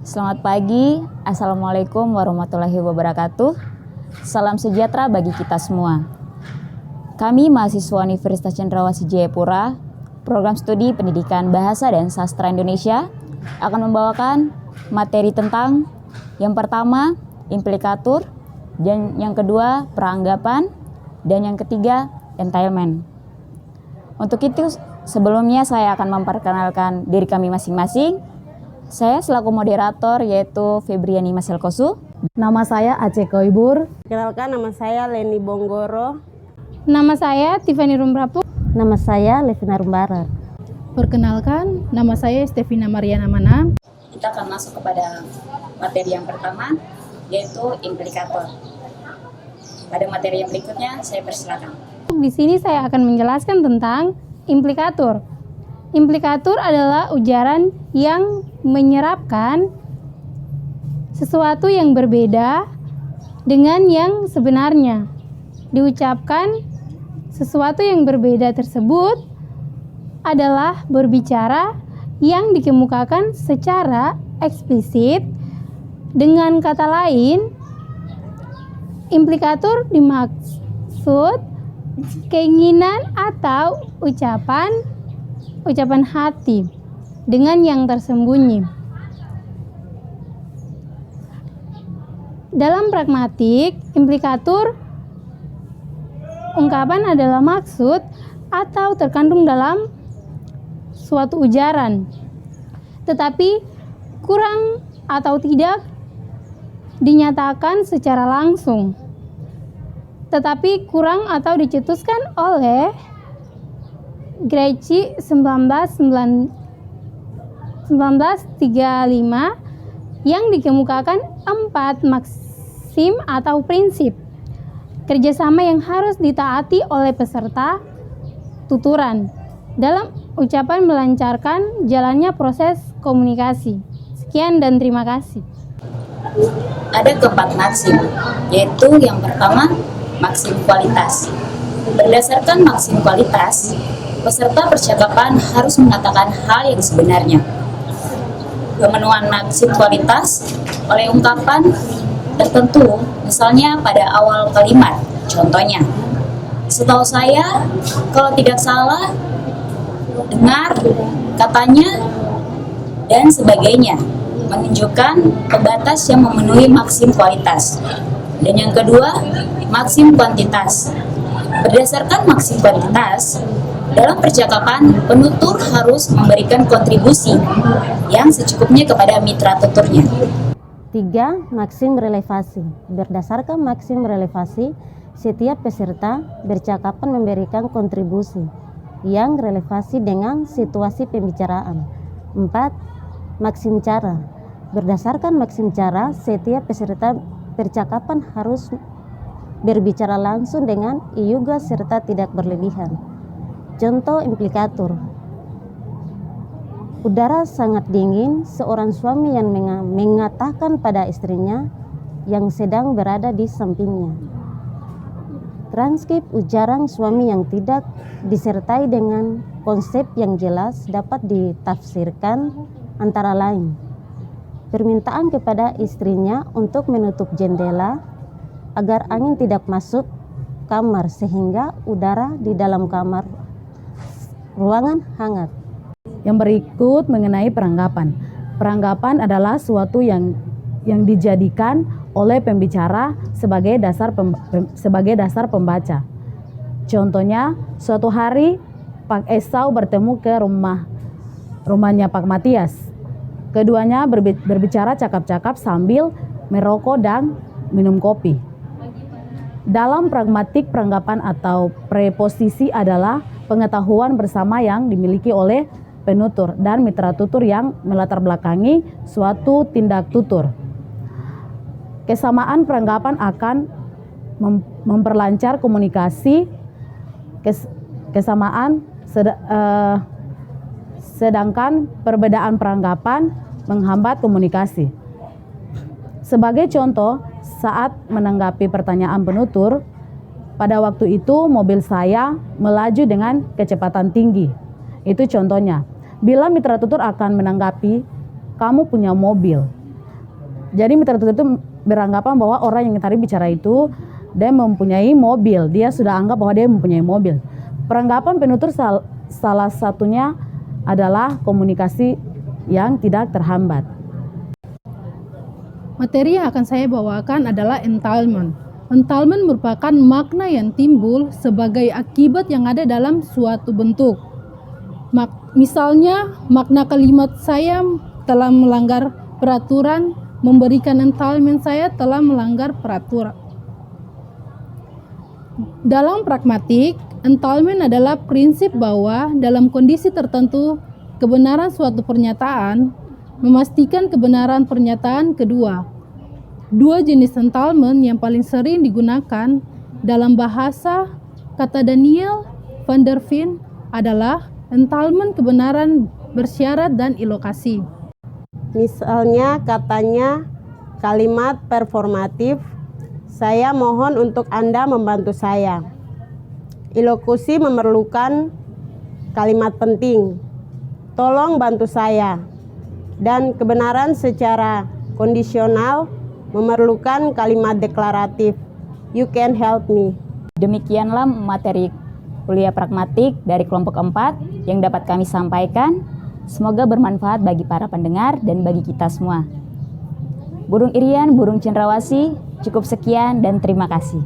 Selamat pagi, Assalamualaikum warahmatullahi wabarakatuh. Salam sejahtera bagi kita semua. Kami mahasiswa Universitas Cendrawasih Jayapura, Program Studi Pendidikan Bahasa dan Sastra Indonesia, akan membawakan materi tentang yang pertama, implikatur, dan yang kedua, peranggapan, dan yang ketiga, entailment. Untuk itu, sebelumnya saya akan memperkenalkan diri kami masing-masing. Saya selaku moderator yaitu Febriani Maselkosu. Nama saya Aceh Koibur. Kenalkan, nama saya Leni Bonggoro. Nama saya Tiffany Rumrapu. Nama saya Levina Rumbarat. Perkenalkan, nama saya Stefina Mariana Mana. Kita akan masuk kepada materi yang pertama, yaitu implikator. Pada materi yang berikutnya, saya persilakan. Di sini saya akan menjelaskan tentang implikatur. Implikatur adalah ujaran yang menyerapkan sesuatu yang berbeda dengan yang sebenarnya. Diucapkan sesuatu yang berbeda tersebut adalah berbicara yang dikemukakan secara eksplisit. Dengan kata lain, implikatur dimaksud keinginan atau ucapan hati dengan yang tersembunyi. Dalam pragmatik, implikatur ungkapan adalah maksud atau terkandung dalam suatu ujaran, tetapi kurang atau tidak dinyatakan secara langsung, tetapi kurang atau dicetuskan oleh Greichi 1935 yang dikemukakan 4 maksim atau prinsip kerjasama yang harus ditaati oleh peserta tuturan dalam ucapan melancarkan jalannya proses komunikasi. Sekian dan terima kasih. Ada keempat maksim, yaitu yang pertama, maksim kualitas. Berdasarkan maksim kualitas, peserta percakapan harus mengatakan hal yang sebenarnya. Pemenuhan maksim kualitas oleh ungkapan tertentu, misalnya pada awal kalimat. Contohnya, setahu saya, kalau tidak salah, dengar, katanya, dan sebagainya, menunjukkan pembatas yang memenuhi maksim kualitas. Dan yang kedua, maksim kuantitas. Berdasarkan maksim kuantitas, dalam percakapan, penutur harus memberikan kontribusi yang secukupnya kepada mitra tuturnya. 3. Maksim relevasi. Berdasarkan maksim relevasi, setiap peserta bercakapan memberikan kontribusi yang relevasi dengan situasi pembicaraan. 4. Maksim cara. Berdasarkan maksim cara, setiap peserta percakapan harus berbicara langsung dengan iuga serta tidak berlebihan. Contoh implikatur. Udara sangat dingin, seorang suami yang mengatakan pada istrinya yang sedang berada di sampingnya. Transkrip ujaran suami yang tidak disertai dengan konsep yang jelas dapat ditafsirkan antara lain. Permintaan kepada istrinya untuk menutup jendela agar angin tidak masuk kamar sehingga udara di dalam kamar ruangan hangat. Yang berikut mengenai peranggapan. Peranggapan adalah suatu yang dijadikan oleh pembicara sebagai dasar pembaca. Contohnya, suatu hari Pak Esau bertemu ke rumahnya Pak Matias. Keduanya berbicara cakap-cakap sambil merokok dan minum kopi. Dalam pragmatik, peranggapan atau preposisi adalah pengetahuan bersama yang dimiliki oleh penutur dan mitra tutur yang melatar belakangi suatu tindak tutur. Kesamaan peranggapan akan memperlancar komunikasi, sedangkan perbedaan peranggapan menghambat komunikasi. Sebagai contoh, saat menanggapi pertanyaan penutur, pada waktu itu mobil saya melaju dengan kecepatan tinggi. Itu contohnya. Bila mitra tutur akan menanggapi kamu punya mobil. Jadi mitra tutur itu beranggapan bahwa orang yang tadi bicara itu dia mempunyai mobil, dia sudah anggap bahwa dia mempunyai mobil. Peranggapan penutur salah satunya adalah komunikasi yang tidak terhambat. Materi yang akan saya bawakan adalah entitlement. Entitlement merupakan makna yang timbul sebagai akibat yang ada dalam suatu bentuk. Misalnya, makna kalimat saya telah melanggar peraturan, memberikan entitlement saya telah melanggar peraturan. Dalam pragmatik, entitlement adalah prinsip bahwa dalam kondisi tertentu, kebenaran suatu pernyataan memastikan kebenaran pernyataan kedua. Dua jenis entitlement yang paling sering digunakan dalam bahasa kata Daniel van der Veen adalah entitlement kebenaran bersyarat dan ilokasi. Misalnya katanya kalimat performatif, saya mohon untuk Anda membantu saya. Ilokusi memerlukan kalimat penting, tolong bantu saya. Dan kebenaran secara kondisional memerlukan kalimat deklaratif, you can help me. Demikianlah materi kuliah pragmatik dari kelompok 4 yang dapat kami sampaikan. Semoga bermanfaat bagi para pendengar dan bagi kita semua. Burung Irian, burung cendrawasih, cukup sekian dan terima kasih.